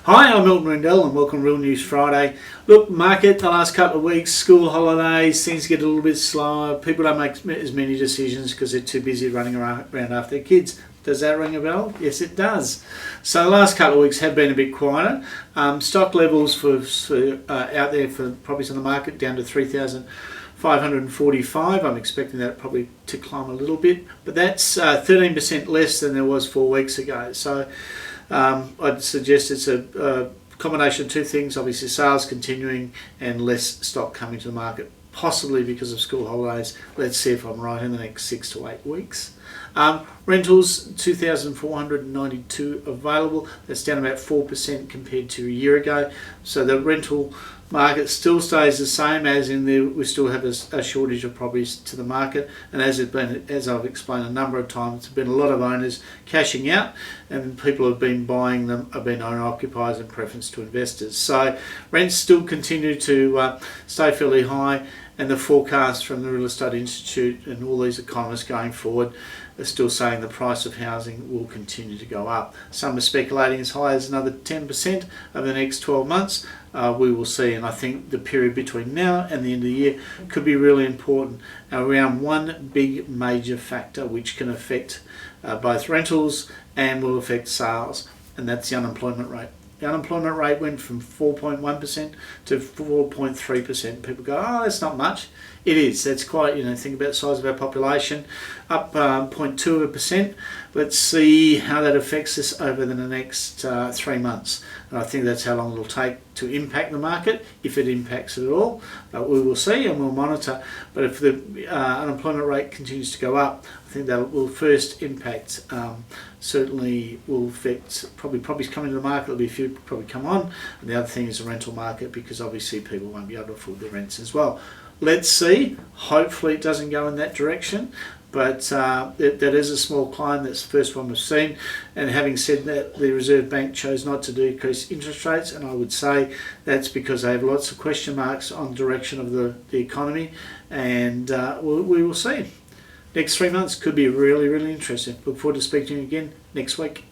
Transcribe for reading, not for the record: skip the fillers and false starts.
Hi, I'm Milton Rendell and welcome to Real News Friday. Look, market the last couple of weeks, school holidays, things get a little bit slower. People don't make as many decisions because they're too busy running around after their kids. Does that ring a bell? Yes, it does. So the last couple of weeks have been a bit quieter. Stock levels for out there for properties on the market down to 3,545. I'm expecting that probably to climb a little bit, but that's 13% less than there was 4 weeks ago. So I'd suggest it's a combination of two things, obviously sales continuing and less stock coming to the market, possibly because of school holidays. Let's see if I'm right in the next 6 to 8 weeks. Rentals, 2,492 available. That's down about 4% compared to a year ago. So the rental market still stays the same, as in there we still have a shortage of properties to the market, and as I've explained a number of times, there's been a lot of owners cashing out and people have been buying them, have been owner occupiers in preference to investors. So rents still continue to stay fairly high, and the forecast from the Real Estate Institute and all these economists going forward are still saying the price of housing will continue to go up. Some are speculating as high as another 10% over the next 12 months. We will see, and I think the period between now and the end of the year could be really important around one big major factor which can affect both rentals and will affect sales, and that's the unemployment rate. The unemployment rate went from 4.1% to 4.3%. People go, oh, that's not much. It is. That's quite, think about the size of our population, up 0.2%. Let's see how that affects us over the next 3 months. And I think that's how long it'll take to impact the market, if it impacts it at all. But we will see and we'll monitor. But if the unemployment rate continues to go up, I think that will first impact, certainly will affect probably properties coming to the market. There'll be a few probably come on. And the other thing is the rental market, because obviously people won't be able to afford their rents as well. Let's see. Hopefully it doesn't go in that direction. But that is a small climb. That's the first one we've seen. And having said that, the Reserve Bank chose not to decrease interest rates, and I would say that's because they have lots of question marks on the direction of the economy, and we will see. Next 3 months could be really, really interesting. Look forward to speaking to you again next week.